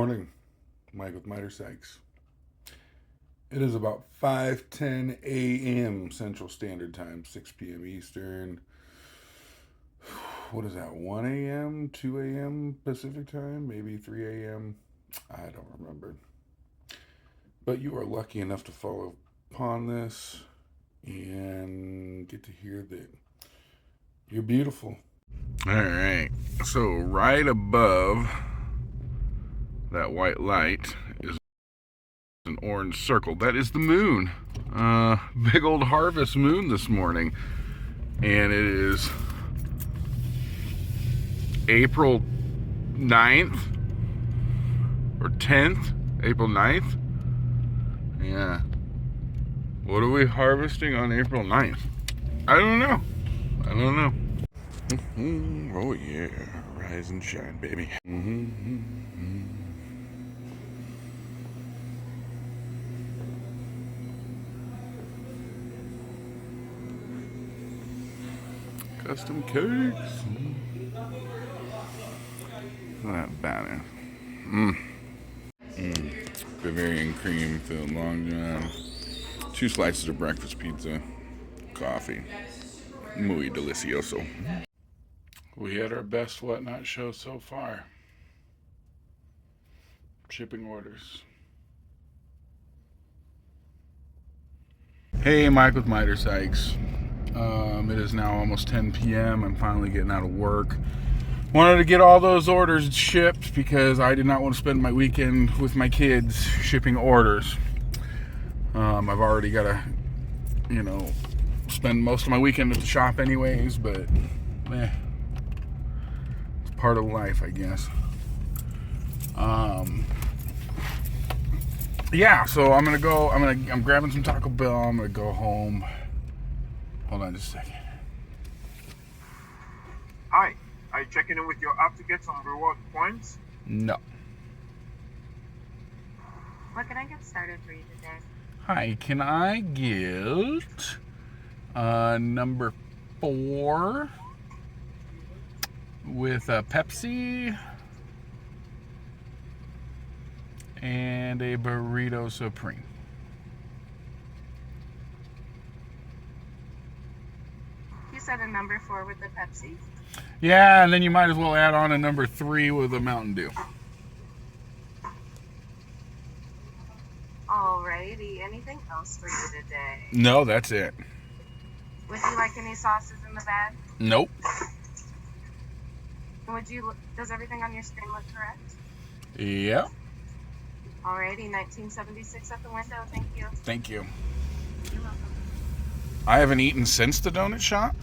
morning, Mike with Miter Sykes. It is about 5:10 a.m. Central Standard Time, 6 p.m. Eastern. What is that, 1 a.m., 2 a.m. Pacific Time? Maybe 3 a.m.? I don't remember. But you are lucky enough to follow upon this and get to hear that you're beautiful. All right, so right above that white light is an orange circle. That is the moon. Big old harvest moon this morning. And it is April 9th or 10th, April 9th. Yeah. What are we harvesting on April 9th? I don't know. Oh yeah, rise and shine, baby. Custom cakes. That batter. Bavarian cream filled long john. 2 slices of breakfast pizza. Coffee. Muy delicioso. We had our best whatnot show so far. Shipping orders. Hey, Mike with Miter Sykes. It is now almost 10 p.m. I'm finally getting out of work. Wanted to get all those orders shipped because I did not want to spend my weekend with my kids shipping orders. I've already got to, spend most of my weekend at the shop anyways, but it's part of life, I guess. Yeah, so I'm grabbing some Taco Bell. I'm gonna go home. Hold on just a second. Hi, are you checking in with your app to get some reward points? No. What can I get started for you today? Hi, can I get number 4 with a Pepsi and a burrito supreme? You said a number 4 with the Pepsi? Yeah, and then you might as well add on a number 3 with a Mountain Dew. Alrighty, anything else for you today? No, that's it. Would you like any sauces in the bag? Nope. Does everything on your screen look correct? Yep. Alrighty, 1976 at the window, thank you. Thank you. You're welcome. I haven't eaten since the donut shop,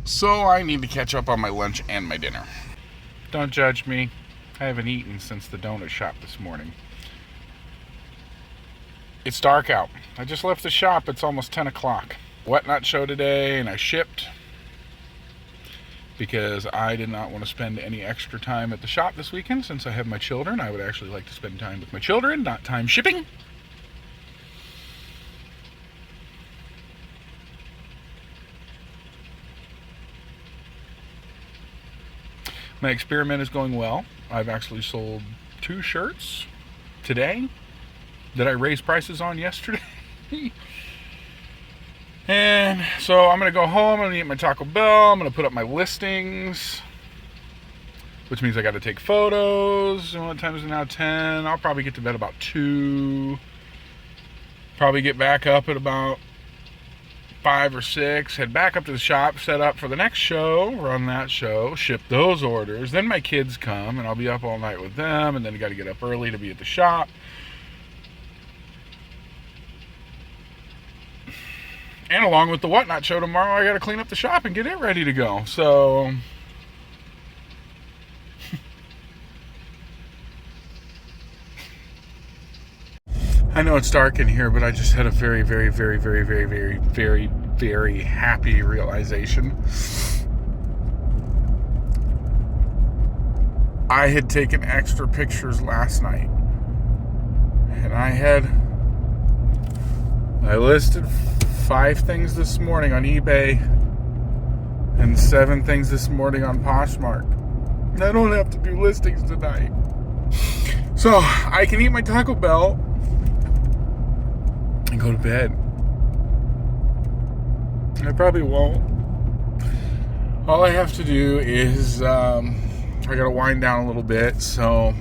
so I need to catch up on my lunch and my dinner. Don't judge me. I haven't eaten since the donut shop this morning. It's dark out. I just left the shop. It's almost 10 o'clock. Whatnot show today, and I shipped because I did not want to spend any extra time at the shop this weekend since I have my children. I would actually like to spend time with my children, not time shipping. My experiment is going well. I've actually sold 2 shirts today that I raised prices on yesterday. And so I'm going to go home, I'm going to eat my Taco Bell, I'm going to put up my listings, which means I got to take photos. And what time is it now? 10. I'll probably get to bed about 2. Probably get back up at about 5 or 6, head back up to the shop, set up for the next show, run that show, ship those orders. Then my kids come, and I'll be up all night with them, and then I got to get up early to be at the shop. And along with the Whatnot show tomorrow, I got to clean up the shop and get it ready to go. So I know it's dark in here, but I just had a very, very, very, very, very, very, very, very happy realization. I had taken extra pictures last night, and I listed 5 things this morning on eBay and 7 things this morning on Poshmark. I don't have to do listings tonight. So I can eat my Taco Bell and go to bed. I probably won't. All I have to do is I gotta wind down a little bit, so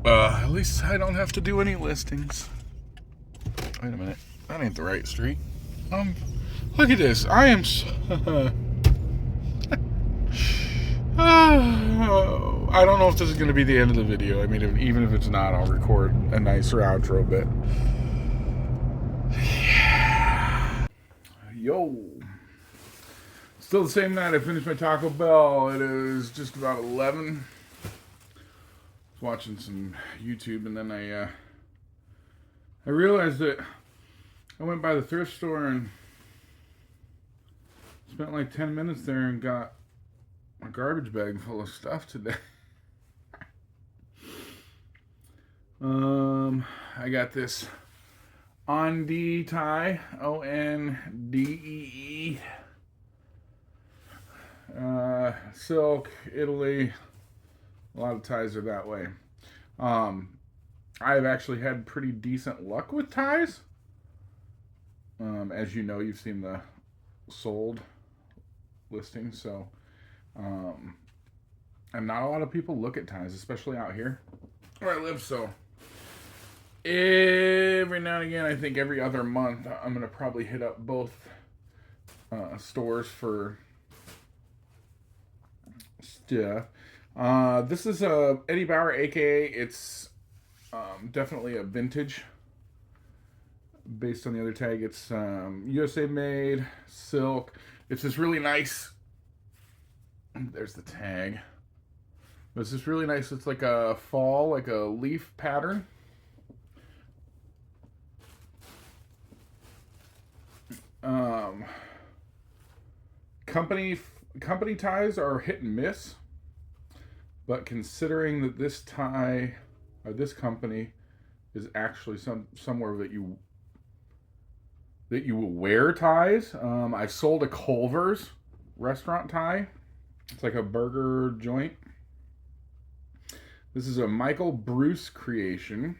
at least I don't have to do any listings. Wait a minute, that ain't the right street. Look at this. I am. I don't know if this is going to be the end of the video. I mean, even if it's not, I'll record a nicer outro bit. Yo. Still the same night I finished my Taco Bell. It is just about 11. I was watching some YouTube, and then I realized that I went by the thrift store and spent like 10 minutes there and got a garbage bag full of stuff today. I got this Ondee tie, Ondee, silk, Italy. A lot of ties are that way. I've actually had pretty decent luck with ties. As you know, you've seen the sold listing, so and not a lot of people look at ties, especially out here where I live. So every now and again, I think every other month, I'm gonna probably hit up both stores for stuff. This is a Eddie Bauer, aka it's definitely a vintage. Based on the other tag, it's USA made, silk. It's this really nice. There's the tag. But it's this really nice. It's like a fall, like a leaf pattern. Company ties are hit and miss, but considering that this tie or this company is actually somewhere that you will wear ties. I've sold a Culver's restaurant tie. It's like a burger joint. This is a Michael Bruce creation.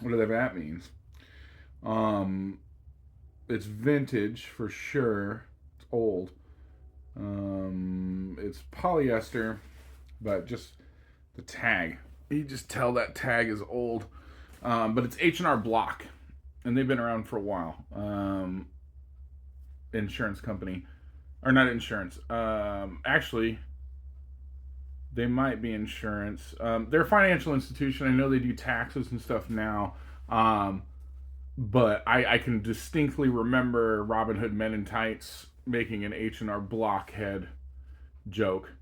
Whatever that means. It's vintage for sure. It's old. It's polyester, but just the tag. You just tell that tag is old. But it's H&R Block. And they've been around for a while. Insurance company. Or not insurance. Actually, they might be insurance. They're a financial institution. I know they do taxes and stuff now. But I can distinctly remember Robin Hood Men in Tights making an H&R Blockhead joke.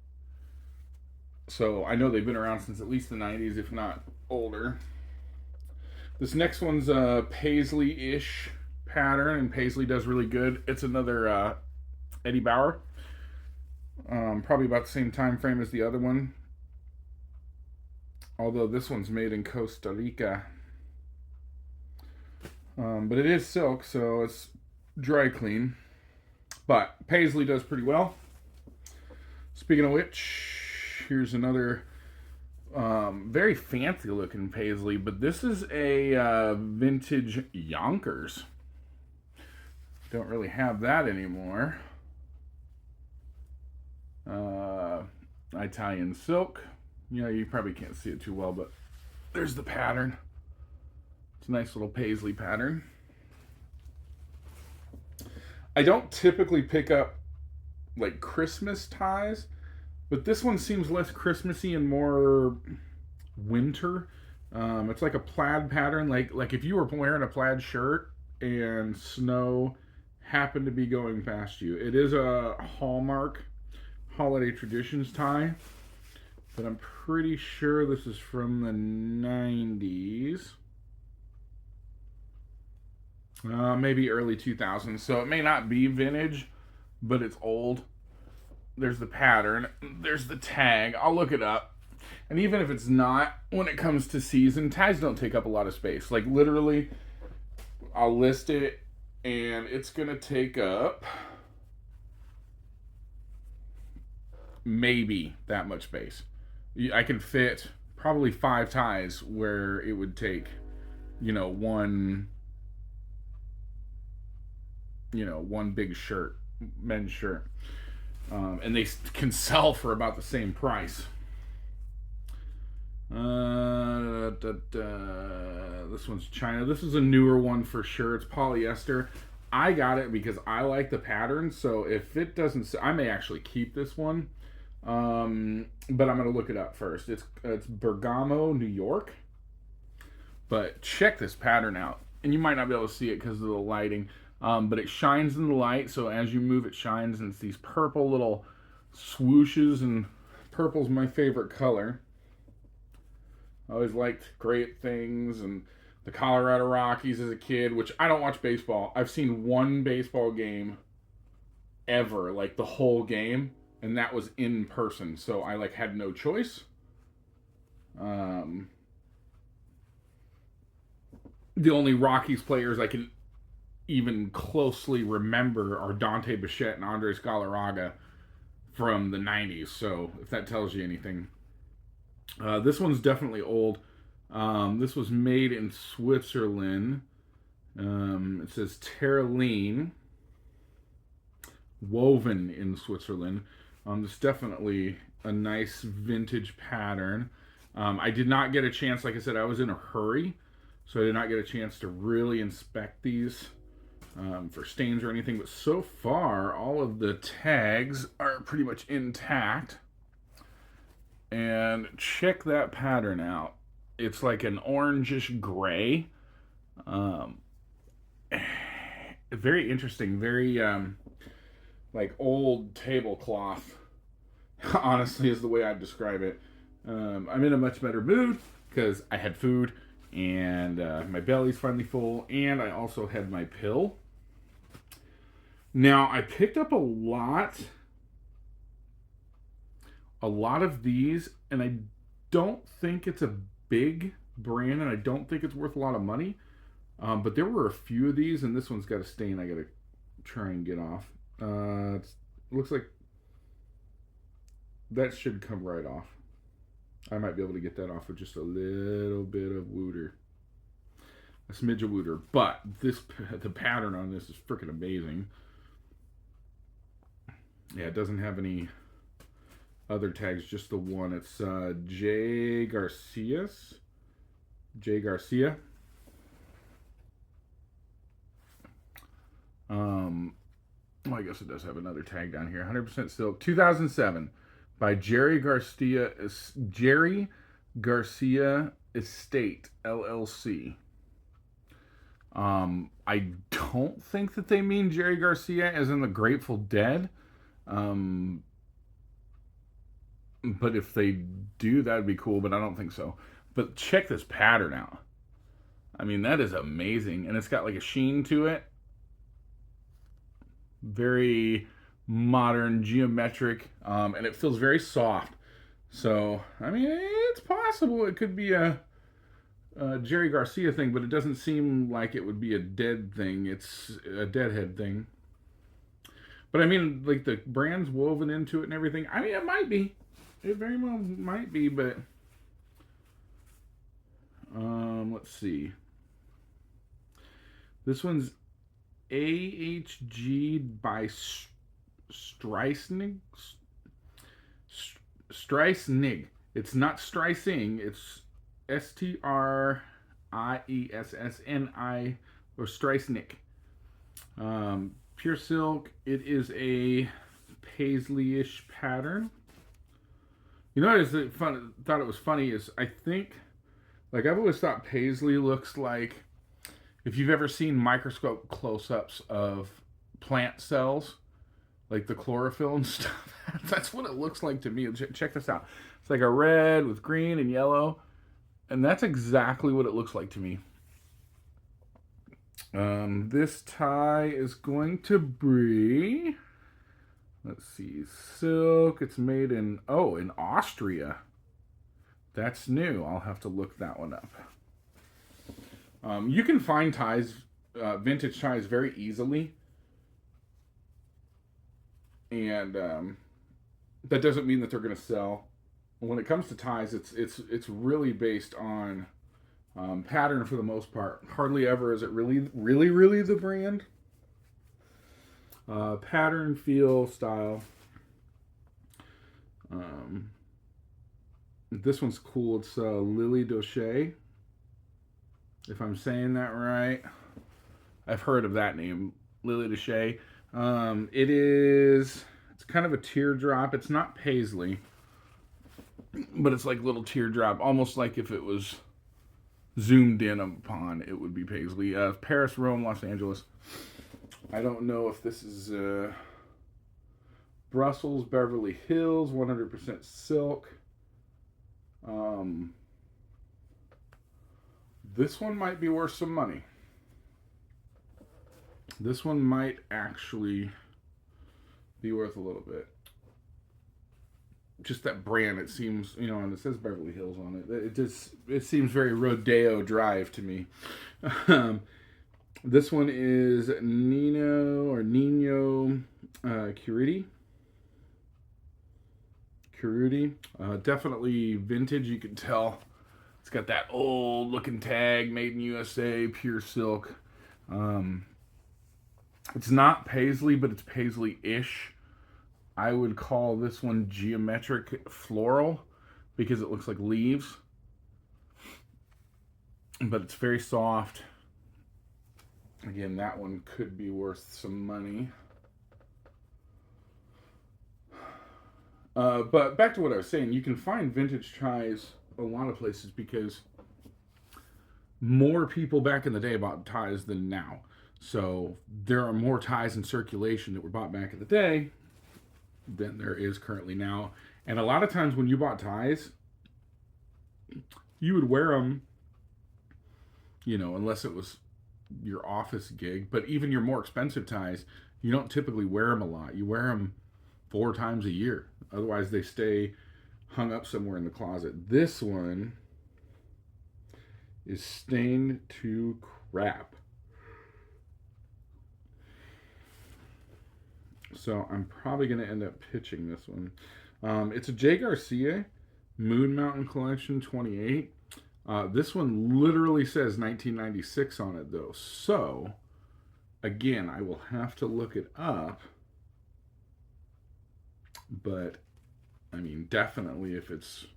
So I know they've been around since at least the 90s, if not older. This next one's a Paisley-ish pattern, and Paisley does really good. It's another Eddie Bauer. Probably about the same time frame as the other one. Although this one's made in Costa Rica. But it is silk, so it's dry clean. But Paisley does pretty well. Speaking of which, here's another very fancy looking Paisley, but this is a vintage Yonkers. Don't really have that anymore. Italian silk. You know, you probably can't see it too well, but there's the pattern. It's a nice little Paisley pattern. I don't typically pick up like Christmas ties, but this one seems less Christmassy and more winter. It's like a plaid pattern, like if you were wearing a plaid shirt and snow happened to be going past you. It is a Hallmark Holiday Traditions tie, but I'm pretty sure this is from the 90s. Maybe early 2000s, so it may not be vintage, but it's old. There's the pattern, there's the tag. I'll look it up. And even if it's not, when it comes to season, ties don't take up a lot of space. Like literally, I'll list it and it's gonna take up maybe that much space. I can fit probably 5 ties where it would take, one, one big shirt, men's shirt. And they can sell for about the same price. This one's China. This is a newer one for sure. It's polyester. I got it because I like the pattern. So if it doesn't, I may actually keep this one. But I'm gonna look it up first. It's Bergamo, New York. But check this pattern out, and you might not be able to see it because of the lighting. But it shines in the light, so as you move, it shines, and it's these purple little swooshes, and purple's my favorite color. I always liked great things, and the Colorado Rockies as a kid, which I don't watch baseball. I've seen one baseball game ever, like the whole game, and that was in person, so I had no choice. The only Rockies players I can even closely remember are Dante Bichette and Andres Galarraga from the 90s, so if that tells you anything. This one's definitely old. This was made in Switzerland. It says Terraline, woven in Switzerland. It's definitely a nice vintage pattern. I did not get a chance, like I said, I was in a hurry, so I did not get a chance to really inspect these for stains or anything, but so far all of the tags are pretty much intact. And check that pattern out. It's like an orangish gray. Very interesting, very like old tablecloth, honestly, is the way I'd describe it. I'm in a much better mood because I had food, and my belly's finally full, and I also had my pill. Now, I picked up a lot of these, and I don't think it's a big brand, and I don't think it's worth a lot of money. But there were a few of these, and this one's got a stain I gotta try and get off. It looks like that should come right off. I might be able to get that off with just a little bit of Wooter. A smidge of Wooter. But the pattern on this is freaking amazing. Yeah, it doesn't have any other tags, just the one. It's J. Garcia. Well, I guess it does have another tag down here. 100% silk. 2007 by Jerry Garcia Estate LLC. I don't think that they mean Jerry Garcia as in the Grateful Dead. But if they do, that'd be cool, but I don't think so. But check this pattern out. I mean, that is amazing. And it's got like a sheen to it. Very modern, geometric, and it feels very soft. So, I mean, it's possible it could be a Jerry Garcia thing, but it doesn't seem like it would be a Dead thing. It's a Deadhead thing. But I mean, like the brand's woven into it and everything. I mean, it might be. It very well might be, but let's see. This one's AHG by Streisnig. Streisnig. It's not Streising. It's STRIESSNI or Streisnig. Pure silk. It is a paisley-ish pattern. You know what I thought it was funny is I think, like I've always thought paisley looks like, if you've ever seen microscope close-ups of plant cells, like the chlorophyll and stuff, that's what it looks like to me. Check this out. It's like a red with green and yellow, and that's exactly what it looks like to me. This tie is going to be, let's see, silk. It's made in Austria. That's new. I'll have to look that one up. You can find ties, vintage ties, very easily. And that doesn't mean that they're going to sell when it comes to ties, it's really based on pattern for the most part. Hardly ever is it really the brand. Pattern, feel, style. This one's cool. It's Lily Doche. If I'm saying that right, I've heard of that name, Lily Doche. It's kind of a teardrop. It's not paisley, but it's like little teardrop, almost like if it was zoomed in upon, it would be paisley. Paris, Rome, Los Angeles. I don't know if this is Brussels, Beverly Hills, 100% silk. This one might be worth some money. This one might actually be worth a little bit. Just that brand, it seems, and it says Beverly Hills on it. It seems very Rodeo Drive to me. This one is Nino Curiti. Definitely vintage. You can tell it's got that old looking tag, made in USA, pure silk. It's not paisley, but it's paisley-ish. I would call this one geometric floral because it looks like leaves. But it's very soft. Again, that one could be worth some money. But back to what I was saying, you can find vintage ties a lot of places because more people back in the day bought ties than now. So there are more ties in circulation that were bought back in the day than there is currently now. And a lot of times when you bought ties, you would wear them, unless it was your office gig. But even your more expensive ties, you don't typically wear them a lot. You wear them 4 times a year. Otherwise, they stay hung up somewhere in the closet. This one is stained to crap. So I'm probably going to end up pitching this one. It's a J. Garcia Moon Mountain Collection 28. This one literally says 1996 on it, though. So, again, I will have to look it up. But, I mean, definitely if it's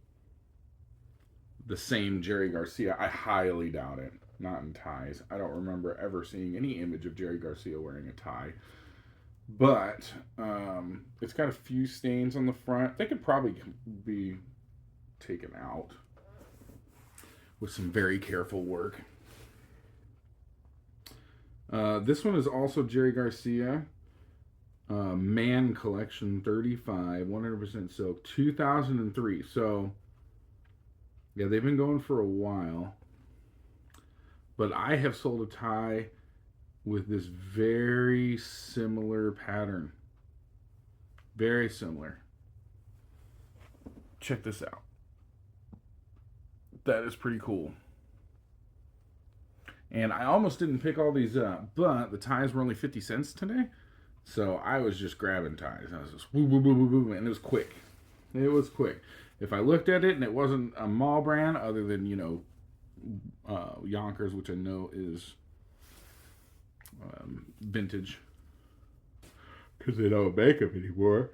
the same Jerry Garcia, I highly doubt it. Not in ties. I don't remember ever seeing any image of Jerry Garcia wearing a tie. But it's got a few stains on the front. They could probably be taken out with some very careful work. This one is also Jerry Garcia. Man Collection 35, 100% silk, 2003. So, yeah, they've been going for a while. But I have sold a tie with this very similar pattern. Very similar. Check this out. That is pretty cool. And I almost didn't pick all these up, but the ties were only 50 cents today. So I was just grabbing ties. I was just woo, woo, woo, woo, woo, and it was quick. It was quick. If I looked at it and it wasn't a mall brand, other than, Yonkers, which I know is vintage, because they don't make them anymore.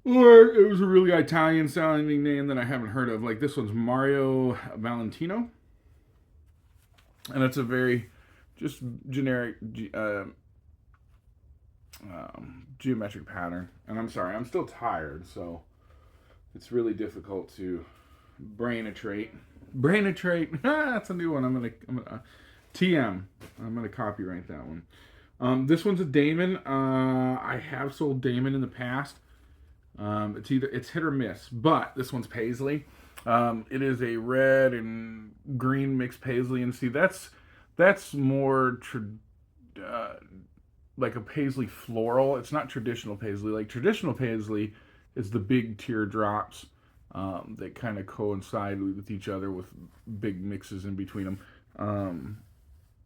Or it was a really Italian sounding name that I haven't heard of. Like this one's Mario Valentino. And it's a very just generic geometric pattern. And I'm sorry, I'm still tired, so it's really difficult to brain-a-trate. That's a new one. I'm gonna TM. I'm gonna copyright that one. This one's a Damon. I have sold Damon in the past. It's hit or miss, but this one's paisley. It is a red and green mixed paisley, and see that's more like a paisley floral. It's not traditional paisley. Like traditional paisley is the big teardrops that kind of coincide with each other with big mixes in between them.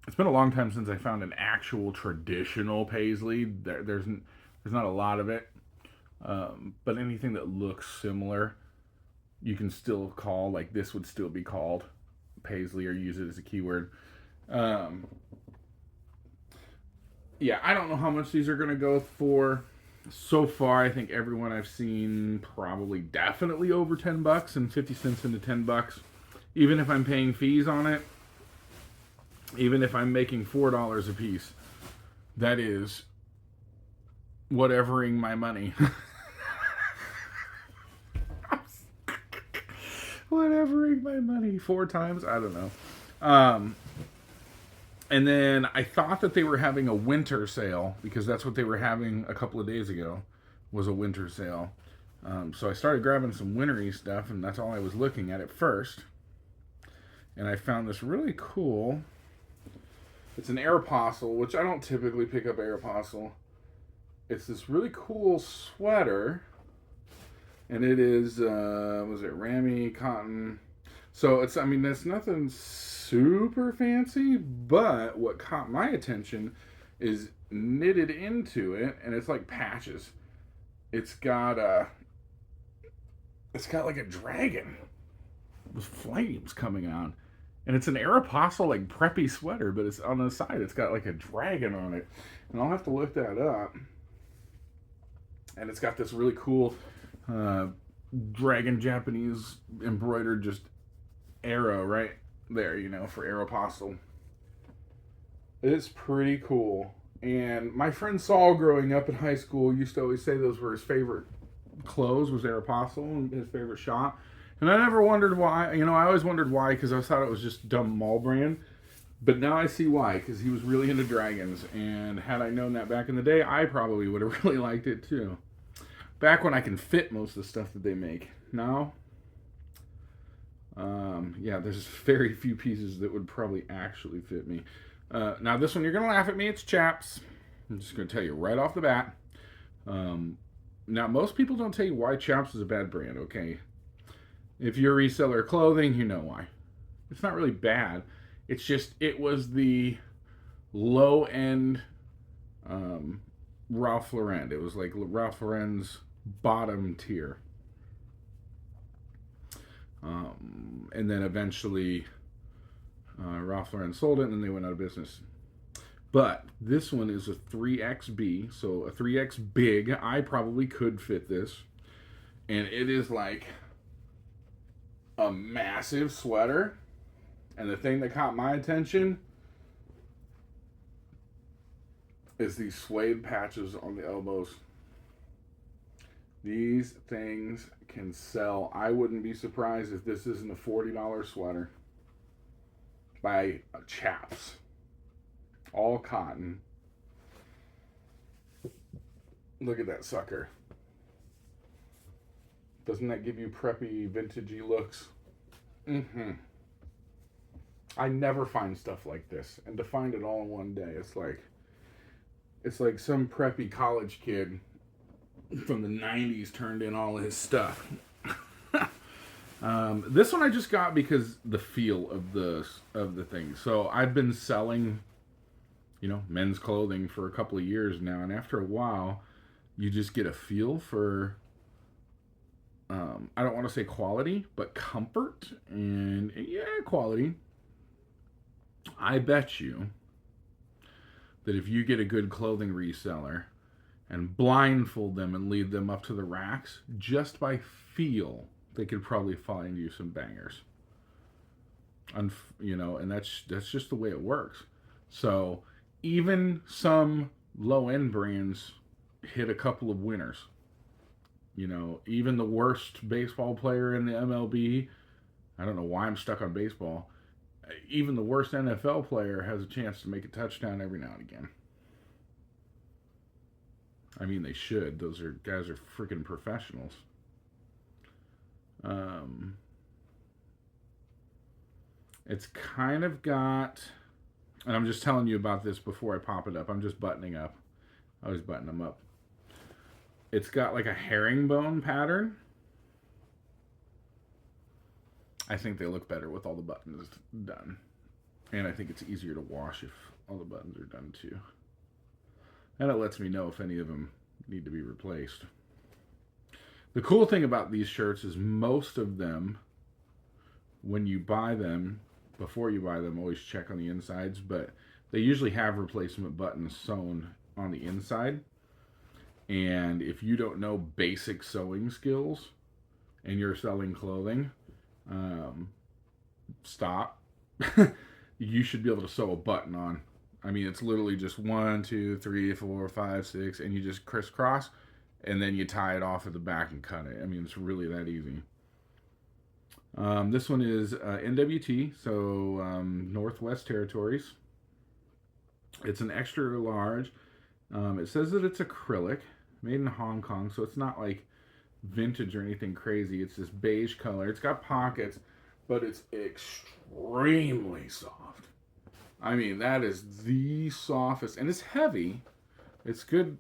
It's been a long time since I found an actual traditional paisley. There's not a lot of it, but anything that looks similar you can still call, like this would still be called Paisley, or use it as a keyword. Um, yeah, I don't know how much these are going to go for. So far, I think everyone I've seen probably definitely over $10 and 50 cents into $10. Even if I'm paying fees on it, even if I'm making $4 a piece, that is whatevering my money. Whatevering my money 4 times? I don't know. And then I thought that they were having a winter sale, because that's what they were having a couple of days ago, was a winter sale. So I started grabbing some wintery stuff, and that's all I was looking at first. And I found this really cool. It's an Aeropostale, which I don't typically pick up Aeropostale. It's this really cool sweater, and it is was it Rami cotton? So it's, I mean, that's nothing super fancy, but what caught my attention is knitted into it, and it's like patches. It's got like a dragon with flames coming out, and it's an Aeropostale like preppy sweater, but it's on the side. It's got like a dragon on it, and I'll have to look that up. And it's got this really cool dragon Japanese embroidered just arrow right there, for Aeropostale. It's pretty cool. And my friend Saul, growing up in high school, used to always say those were his favorite clothes, was Aeropostale, and his favorite shop. And I never wondered why. I always wondered why, because I thought it was just dumb mall brand. But now I see why, because he was really into dragons. And had I known that back in the day, I probably would have really liked it too. Back when I can fit most of the stuff that they make. Now, yeah, there's very few pieces that would probably actually fit me. Now this one, you're going to laugh at me. It's Chaps. I'm just going to tell you right off the bat. Now, most people don't tell you why Chaps is a bad brand, okay? If you're a reseller of clothing, you know why. It's not really bad. It's just, it was the low-end Ralph Lauren. It was like Ralph Lauren's bottom tier. And then eventually Ralph Lauren sold it, and then they went out of business. But this one is a 3XB, so a 3X big. I probably could fit this. And it is like a massive sweater. And the thing that caught my attention is these suede patches on the elbows. These things can sell. I wouldn't be surprised if this isn't a $40 sweater by Chaps. All cotton. Look at that sucker. Doesn't that give you preppy, vintagey looks? Mm-hmm. I never find stuff like this. And to find it all in one day, it's like some preppy college kid from the 90s turned in all his stuff. This one I just got because the feel of the thing. So I've been selling, men's clothing for a couple of years now, and after a while, you just get a feel for, I don't want to say quality, but comfort, and yeah, quality. I bet you that if you get a good clothing reseller and blindfold them and lead them up to the racks, just by feel, they could probably find you some bangers. And that's just the way it works. So even some low-end brands hit a couple of winners. Even the worst baseball player in the MLB, I don't know why I'm stuck on baseball, even the worst NFL player has a chance to make a touchdown every now and again. I mean, they should. Those guys are freaking professionals. It's kind of got, and I'm just telling you about this before I pop it up. I'm just buttoning up. I always button them up. It's got like a herringbone pattern. I think they look better with all the buttons done. And I think it's easier to wash if all the buttons are done too. And it lets me know if any of them need to be replaced. The cool thing about these shirts is most of them, when you buy them, before you buy them, always check on the insides, but they usually have replacement buttons sewn on the inside. And if you don't know basic sewing skills and you're selling clothing, stop. You should be able to sew a button on. I mean, it's literally just 1, 2, 3, 4, 5, 6, and you just crisscross, and then you tie it off at the back and cut it. I mean, it's really that easy. This one is NWT, so Northwest Territories. It's an extra large. It says that it's acrylic, made in Hong Kong, so it's not like vintage or anything crazy. It's this beige color. It's got pockets, but it's extremely soft. I mean, that is the softest, and it's heavy. It's good.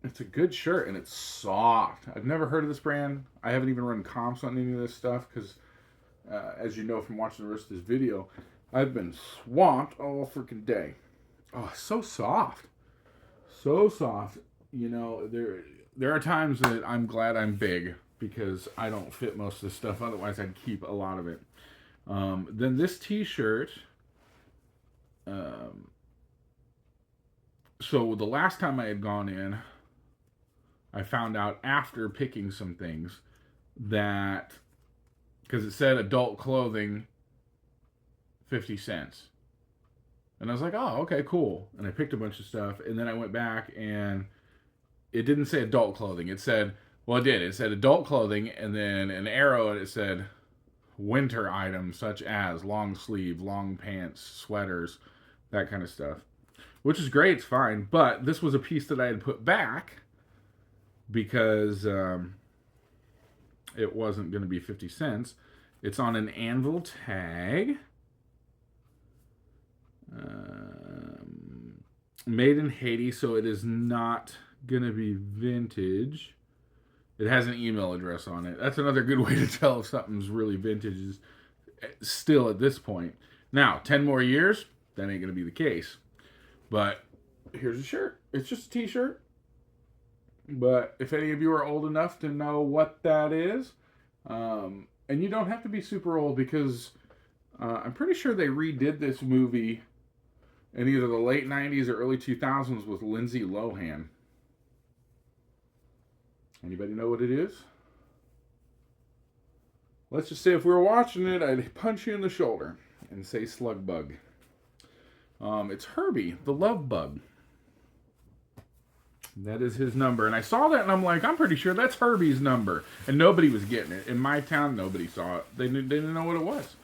It's a good shirt, and it's soft. I've never heard of this brand. I haven't even run comps on any of this stuff because, as you know from watching the rest of this video, I've been swamped all freaking day. Oh, so soft. So soft. You know, there are times that I'm glad I'm big because I don't fit most of this stuff. Otherwise, I'd keep a lot of it. Then this t-shirt. So the last time I had gone in, I found out after picking some things that, because it said adult clothing, 50 cents. And I was like, oh, okay, cool. And I picked a bunch of stuff. And then I went back and it didn't say adult clothing. It said, well, it did. It said adult clothing and then an arrow and it said winter items such as long sleeve, long pants, sweaters, that kind of stuff. Which is great. It's fine. But this was a piece that I had put back because it wasn't going to be 50 cents. It's on an anvil tag. Made in Haiti, so it is not going to be vintage. It has an email address on it. That's another good way to tell if something's really vintage is still at this point. Now, 10 more years, that ain't going to be the case. But here's a shirt. It's just a t-shirt. But if any of you are old enough to know what that is, and you don't have to be super old because I'm pretty sure they redid this movie in either the late 90s or early 2000s with Lindsay Lohan. Anybody know what it is? Let's just say if we were watching it, I'd punch you in the shoulder and say slug bug. It's Herbie, the love bug. That is his number. And I saw that and I'm like, I'm pretty sure that's Herbie's number. And nobody was getting it. In my town, nobody saw it. They didn't know what it was.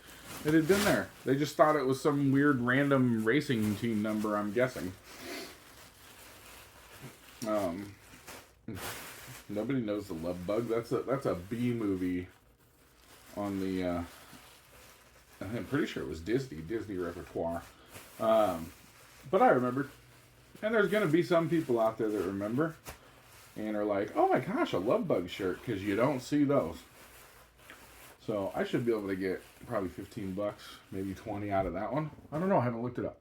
It had been there. They just thought it was some weird random racing team number, I'm guessing. Nobody knows the love bug. That's a B movie on the I'm pretty sure it was Disney repertoire. But I remembered. And there's going to be some people out there that remember and are like, oh my gosh, a love bug shirt, because you don't see those. So I should be able to get probably $15, maybe 20 out of that one. I don't know. I haven't looked it up.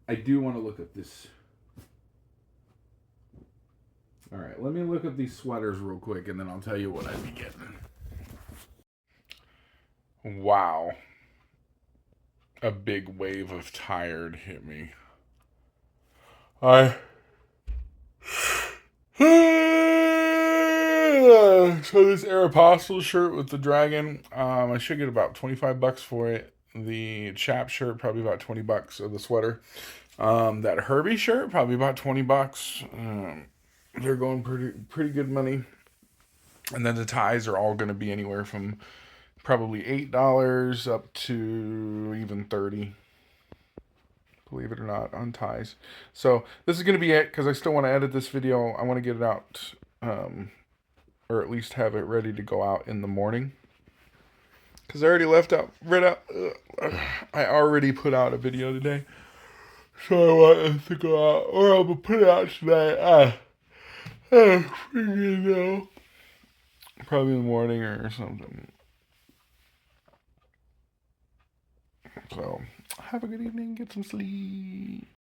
I do want to look at this. All right, let me look at these sweaters real quick, and then I'll tell you what I'd be getting. Wow. A big wave of tired hit me. So this Aeropostale shirt with the dragon, I should get about $25 for it. The chap shirt, probably about $20 of the sweater. That Herbie shirt, probably about $20. They're going pretty good money. And then the ties are all going to be anywhere from probably $8 up to even $30. Believe it or not, on ties. So this is going to be it because I still want to edit this video. I want to get it out, or at least have it ready to go out in the morning. Because I already I already put out a video today. So I want it to go out, or I'm going to put it out tonight. You know, probably in the morning or something. So, have a good evening, get some sleep.